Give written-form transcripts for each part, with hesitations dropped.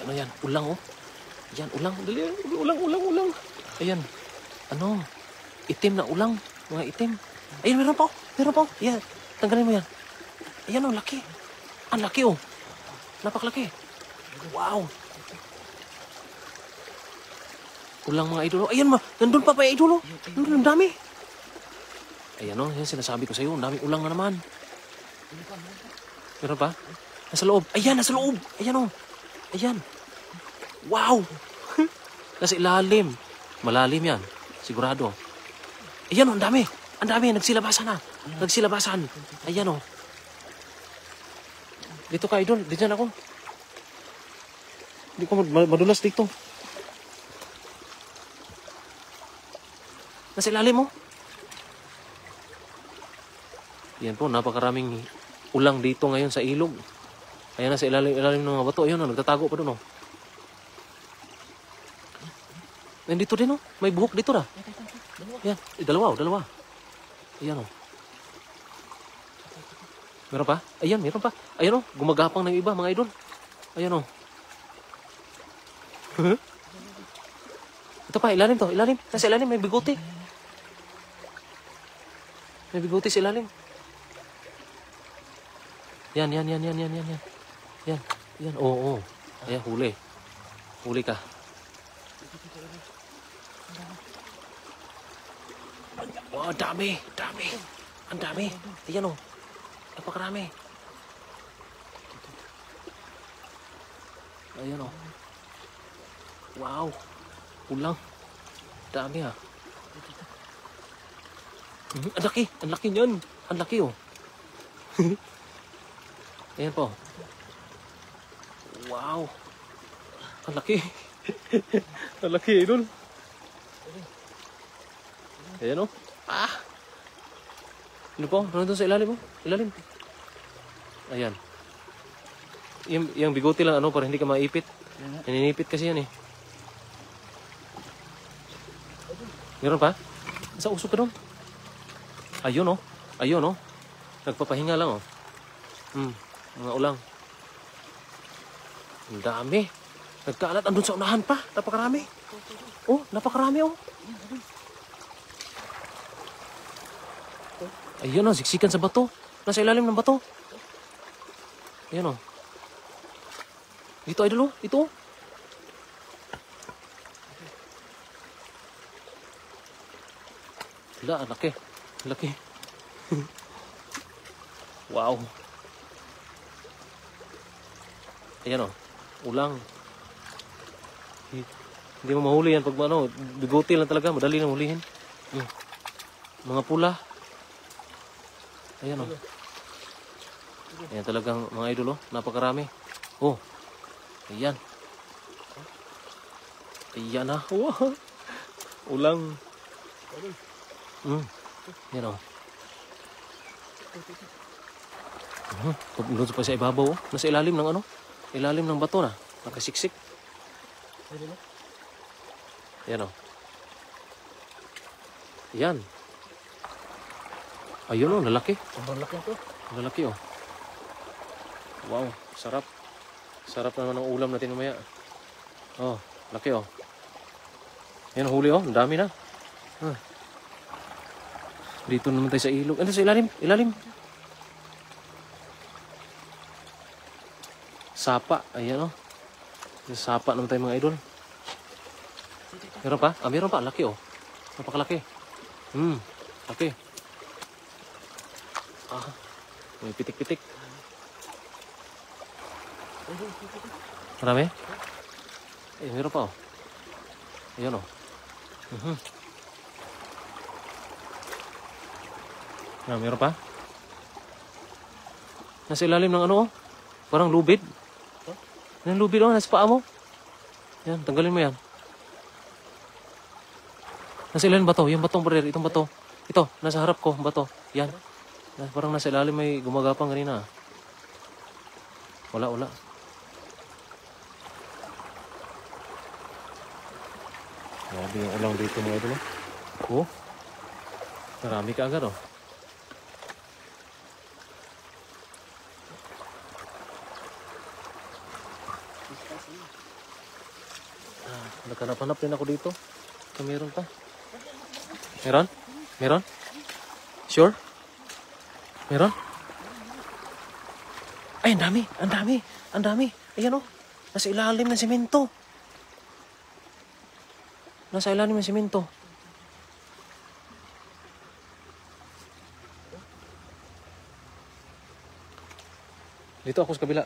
Ano yan? Ulang oh. Yan, ulang. Dali, ulang. Ayan. Ano? Itim na ulang. Mga itim. Ayan, meron pa oh. Meron pa oh. Yan. Tanggalin mo yan. Ayan oh, laki. Ang laki oh. Napakalaki. Wow. Ulang mga idol. Ayan ma. Nandun pa idol oh. Nandun, ang dami. Ayan oh. Yan sinasabi ko sa'yo. Ang daming ulang na naman. Meron pa? Nasa loob. Ayan, nasa loob. Ayan oh. Ayan. Wow. Nasa ilalim. Malalim yan. Sigurado. Ayan oh, ang dami. Ang dami. Nagsilabasan na. Nagsilabasan. Ayan oh. Dito ka, idol. Diyan ako. Hindi ko madulas dito. Nasa ilalim mo. Yan po, napakaraming ulang dito ngayon sa ilog. Ayan na sa ilalim ng mga bato. Ayun, nagtatago pa doon. Oh. Nandito din, oh. May buhok dito na. Yan, dalawa. Ayan, oh. Meron pa? Ayan, meron pa. Ayan, oh. Gumagapang ng iba, mga idol. Ayan, oh. Ito pa, ilalim to. Ilalim. Nasa ilalim, may bigote. May bigote sa ilalim. Yan. Yan, oo. Ayan, huli. Huli ka. Wow, dami. Ang dami. Ayan, oh. Napakarami. Ayan, oh. Wow. Ulang. Dami, ah. Ang laki niyan. Ang laki, oh. Ayan po. Wow. Ang laki. Ang laki, idol. Ayan, oh. Ah. Ano po? Ano doon sa ilalim, oh? Ilalim. Ayan. Yung bigote lang, ano, para hindi ka maipit. Naninipit kasi yan, eh. Meron pa? Sa usok ka doon? Ayun, oh. Ayun, oh. Nagpapahinga lang, oh. Mga ulang. Ang dami. Nagkaalat. Andun sa unahan pa. Napakarami. Oh, napakarami, oh. Ayun, oh. Siksikan sa bato. Nasa ilalim ng bato. Ayun, oh. Dito, idol, oh. Ito, oh. Wala, ang laki. Ang laki. Wow. Ayan o, ulang. Hindi mo mahuli yan pag ano, bigote lang talaga, madali na hulihin. Mga pula. Ayan o. Ayan talagang mga idol o, napakarami. Oh, ayan. Ayan na. Wow. Ulang. Ayan o. Doon pa sa ibabaw o, nasa ilalim ng ano. Ilalim ng bato na. Nakasiksik. Ayan o. Ayan. Ayun o, lalaki. Sobrang laki ito. Lalaki o. Wow, sarap. Sarap naman ng ulam natin mamaya. Oh, laki o. Ayan, huli o. Ang dami na. Dito naman tayo sa ilog. Ano sa ilalim? Ilalim. Sapa. Ayan o. Sapa naman tayo mga idol. Meron pa? Ah, meron pa. Laki o. Napakalaki. Laki. Ah, may pitik-pitik. Marami? Eh, meron pa o. Ayan o. Meron pa? Nasa ilalim ng ano o. Parang lubid. Yan lubid o, nasa paa mo. Yan, tanggalin mo yan. Nasa ilalim bato, yung batong barer, itong bato. Ito, nasa harap ko, bato. Yan. Parang nasa ilalim may gumagapang kanina. Wala. Grabe yung ulang dito mga idol. Oh, marami ka agad oh. Naghanap-hanap din ako dito. So, meron pa. Meron? Meron? Sure? Meron? Ay, ang dami. Ang dami. Ang dami. Ayan o. Nasa ilalim ng semento. Nasa ilalim ng semento. Dito ako sa kabila.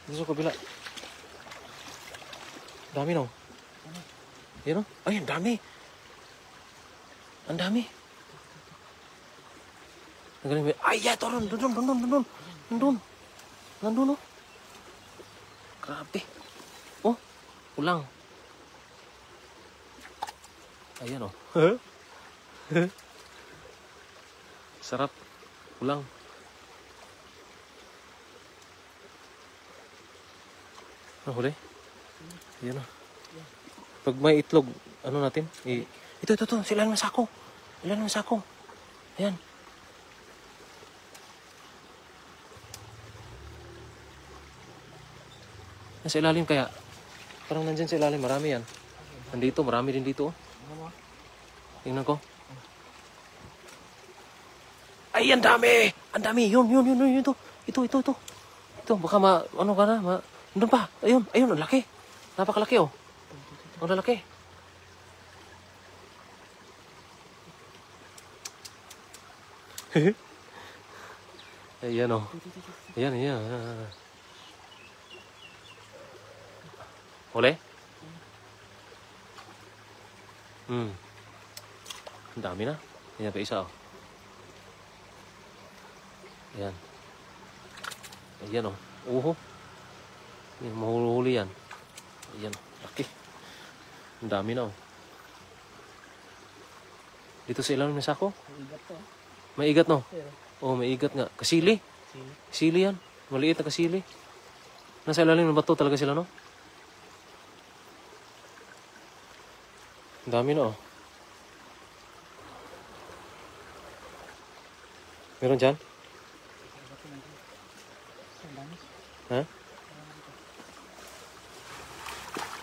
Dito sa kabila. Dami no. Ayan o. Ay, ang dami. Ang dami. Nagaling. Ay, yeah, ito ron. Nandun. Nandun, oh. Grabe. Oh, ulang. Ayan, oh. Sarap. Ulang. Ano huli? Ayan, oh. Pag may itlog, ano natin? Ito. Sila ng sako. Sila ng sako. Ayan. Nasa ilalim kaya. Parang nandyan sa ilalim. Marami yan. Nandito. Marami din dito. Oh. Tingnan ko. Ay, ang dami! Ang dami! Yun. Ito. Ito, baka ano ka na? Nandun pa. Ayun. Ang laki. Napakalaki, oh. Ang lalaki. Ayan, oh. Ayan. Huli? Ang dami na. Ayan pa isa, oh. Ayan. Ayan, oh. Uho. Ayan, mahuli yan. Ayan, laki. Ang dami na, oh. Dito sa ilalim ng sako? May igat, no? Oo, may igat nga. Kasili. Kasili yan. Maliit na kasili. Nasa ilalim ng bato talaga sila, no? Ang dami na, oh. Meron dyan? Ha?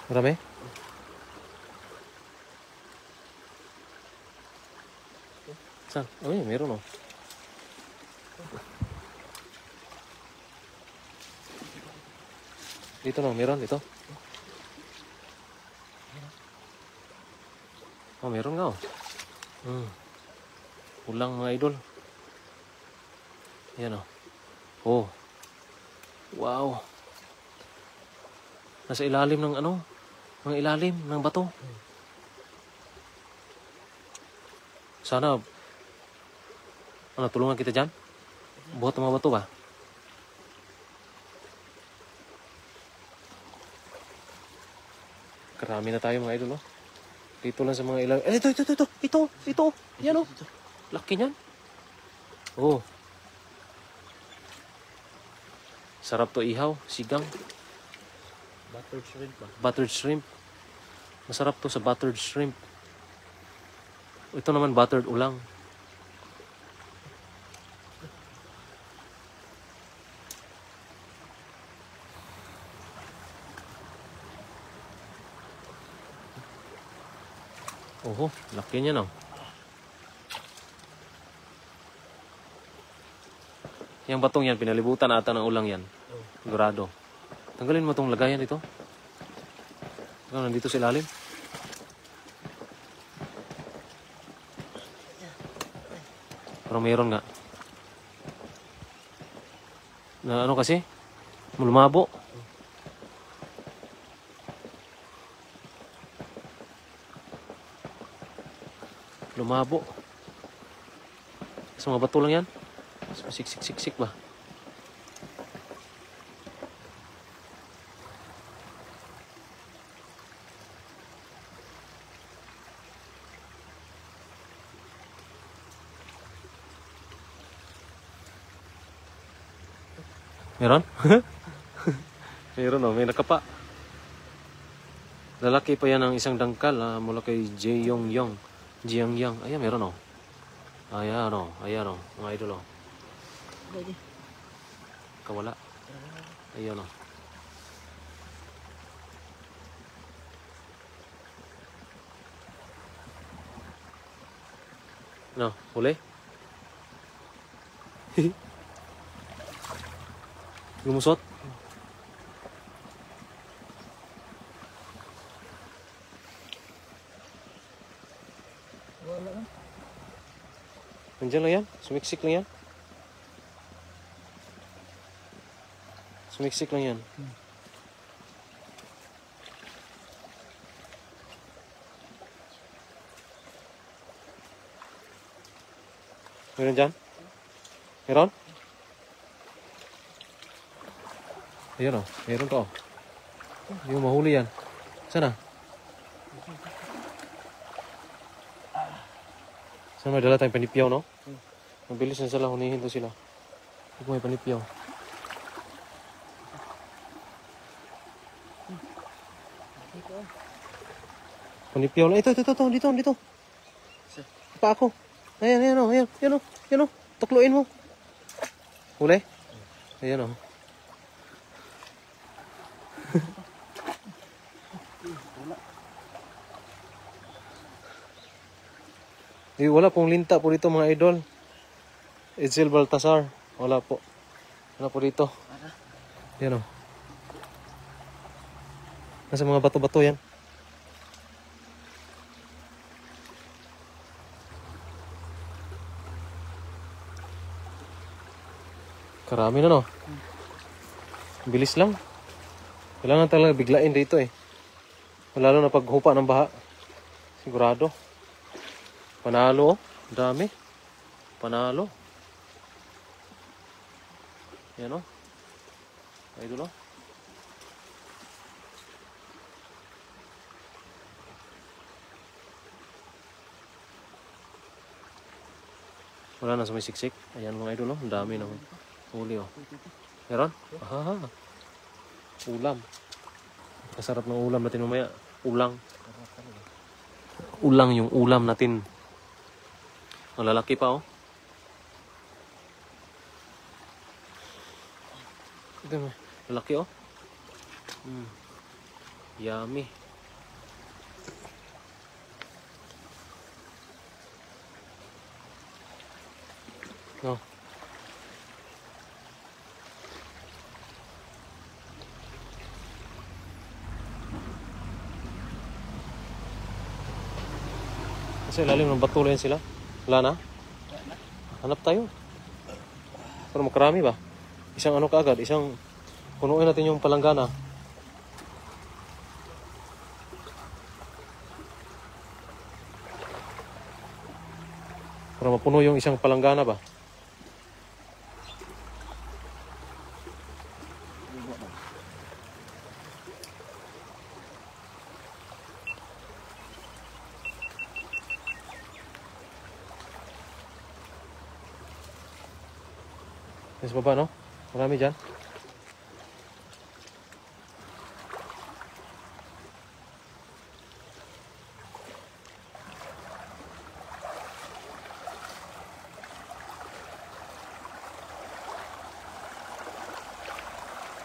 Marami? Saan? Oh, yun, meron, oh. Dito, no? Meron, dito. Oh, meron nga, oh. Ulang, mga idol. Ayan, oh. Oh. Wow. Nasa ilalim ng ano? Mga ilalim ng bato. Sana, tulungan kita dyan? Buhat ng mga bato ba? Karami na tayo, mga idol, oh. Dito lang sa mga ilalim. Ito. Yan, oh. Laki niyan. Oh. Sarap to ihaw, sigang. Buttered shrimp ba? Buttered shrimp. Masarap to sa buttered shrimp. Ito naman buttered ulang. Oho, laki niya, no? Yung batong yan, pinalibutan ata ng ulang yan. Sigurado. Tanggalin mo itong lagayan dito. Nandito sa ilalim. Pero mayroon nga. Na ano kasi? Lumabo. Lumabo. Sa mga bato lang yan. Siksik ba? Meron? Meron, oh. May nakapa. Lalaki pa yan ng isang dangkal mula kay Jiang Yang. Ayan, meron, oh. Ayan, oh. Mga idol, oh. Kawala. Ayan, oh. No, huli? Lumusot? Wala. Nandiyan lang yan. Sumiksik lang yan. Sumiksik lang yan. Meron dyan? Meron? Ayan o. Meron ka o. Hindi mo mahuli yan. Sana? Sana may dala tayong panipyaw, no? Mabilis na sila. Hunihin to sila. Hindi ko may panipyaw. Panipyaw na. Ito. Dito. Pa ako. Ayan o. Ayan o. Tukluin mo. Huli? Ayan o. Wala pong linta po dito mga idol. Edsel Baltasar. Wala po. Wala po dito. Yan o. Nasa mga bato-bato yan. Karami na no. Bilis lang. Kailangan talaga biglain dito eh. Lalo na paghupa ng baha. Sigurado. Panalo, dami. Panalo. Yan o. Idol o. Wala na sa may siksik. Ayan mga idol o. Ang dami naman. Huli o. Meron? Aha. Ulam. Masarap ng ulam natin mamaya. Ulang. Ulang yung ulam natin. Ang lalaki pa oh. Ito mo. Lalaki oh. Yummy. No. Kasi lalim ng bato yan sila. Wala na? Hanap tayo. Pero makarami ba? Isang ano kaagad, isang punuin natin yung palanggana. Para mapuno yung isang palanggana ba? Sa baba, no? Marami dyan.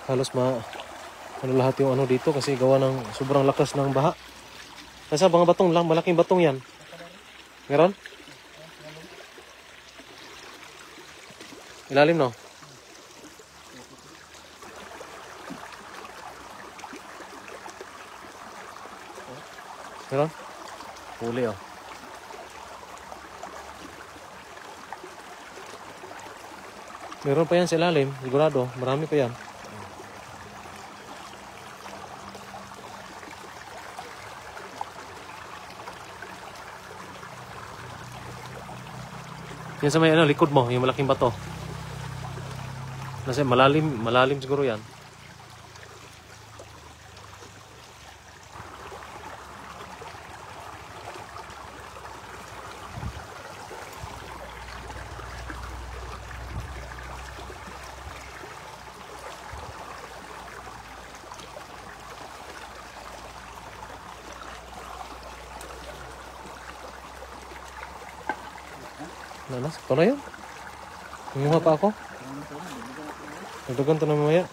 Halos ano lahat yung ano dito kasi gawa ng sobrang lakas ng baha. Nasa mga batong lang, malaking batong yan. Meron? Ilalim, no? Meron? Huli, oh. Meron pa yan sa ilalim, sigurado. Marami pa yan. Yan sa may ano, likod mo, yung malaking bato. Kasi malalim siguro yan. Sakto na yun. Kumuha pa ako. Nagdagan ito na mamaya.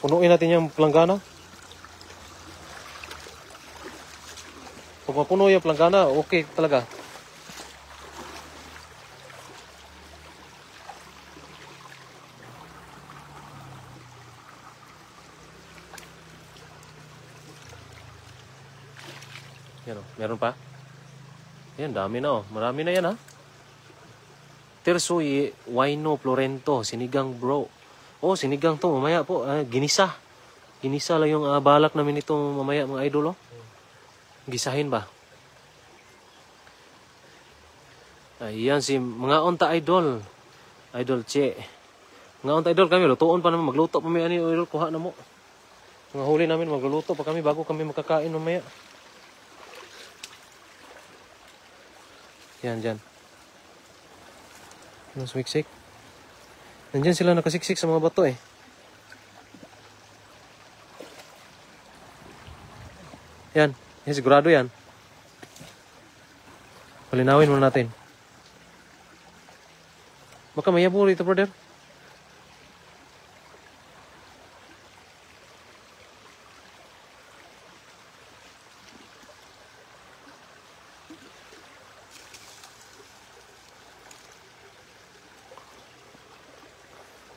Punuin natin yung planggana. Pag mapuno yung planggana, okay talaga. Yan, oh. Meron pa? Yan, dami na, oh. Marami na yan, ha? Tersoy, Wino, Florento, sinigang bro. Oh, sinigang to, mamaya po. Ginisa. Ginisa lang yung balak namin ito mamaya, mga idol, oh. Gisahin ba? Ayan, si mga onta idol. Idol Che. Mga onta idol kami, lutuon pa naman. Magluto pa may ani, idol, kuha na mo. Mga huli namin, magluluto pa kami bago kami makakain mamaya. Yan, dyan. Ano, sumiksik? Nandyan sila nakasiksik sa mga bato eh. Yan. Yan, sigurado yan. Palinawin muna natin. Baka may yabo rito, brother.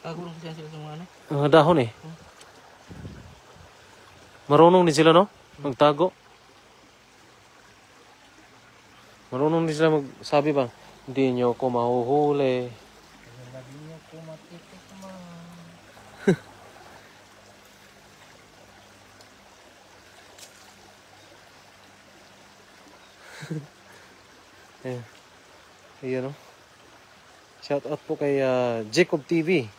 Kagulong siya sila sa mga ano. Mga dahon eh. Marunong din sila, no? Magtago. Marunong din sila magsabi ba? Hindi nyo ako mahuhuli. Lagi niya kumatikot naman. Ayan. Ayan, no? Shout out po kay Jacob TV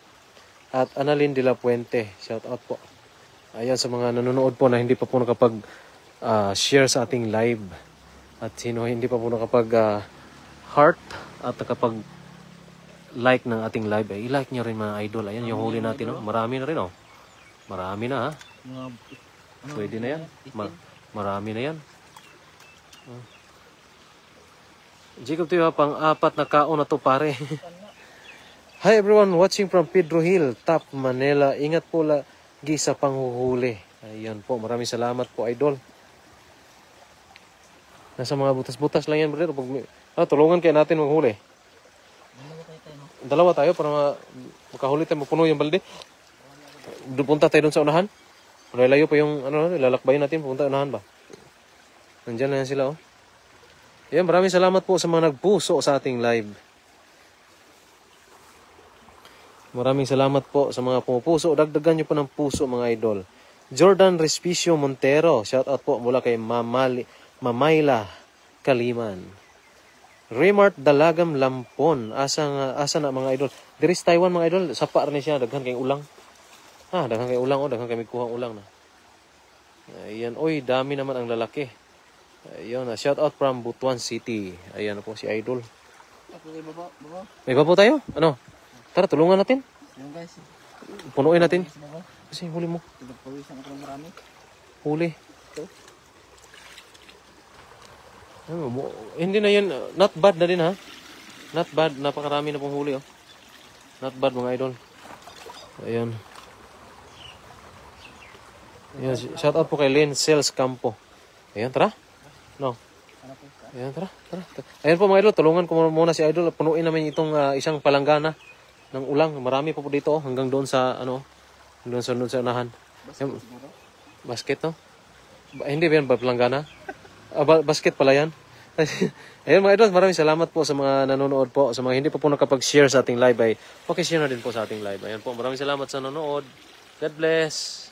at Annalyn de la Puente. Shout out po. Ayan sa mga nanonood po na hindi pa po nakapag share sa ating live. At sino hindi pa po nakapag heart at nakapag like ng ating live. I-like nyo rin mga idol. Ayan yung huli natin. No? Marami na rin. Oh. Marami na ha. Mga Pwede na yan. Marami na yan. Jacob TV pang-apat na kaon na to pare. Hi everyone watching from Pedro Hill, Top Manila. Ingat po lagi sa panghuhuli. Ayan po, maraming salamat po idol. Nasa mga butas-butas lang yan brother. Tulungan kayo natin maghuli. Dalawa tayo para makahuli tayo, mapuno yung balde. Punta tayo dun sa unahan. Layo pa yung lalakbayin natin, pupunta unahan ba? Nandiyan na yan sila oh. Ayan, maraming salamat po sa mga nagpuso sa ating live. Maraming salamat po sa mga pumupuso. Dagdagan nyo po ng puso mga idol. Jordan Respicio Montero. Shout out po mula kay Mamayla Kaliman. Raymart Dalagam Lampon. Asa na mga idol. Diris Taiwan mga idol. Sapa rin siya. Daghan kay ulang. Daghan kay ulang. Daghan kay kuha ulang na. Ayan. Oy, dami naman ang lalaki. Ayun, shout out from Butuan City. Ayan po si Idol. baba. May babaw tayo? Ano? Tara, tulungan natin. Yung guys. Punuin natin. Baba. Kasi huli mo. Pagpawisan ako ng marami. Huli. Hindi na yun. Not bad na din ha. Not bad. Napakarami na pong huli oh. Not bad mga idol. Ayan. Ayan. Shout out po kay Len Sales Campo. Ayan, tara. No. Ayan, tara. Ayan po mga idol, tulungan ko muna si Idol. Punuin namin itong isang palanggana ng ulang. Marami pa po dito oh, hanggang doon sa doon sa unahan. Basket no? Hindi ba yan ba palanggana? Basket pala yan. Ayan mga idol, maraming salamat po sa mga nanonood po. Sa mga hindi pa po nakapag-share sa ating live ay okay, share na din po sa ating live. Ayan po, maraming salamat sa nanonood. God bless.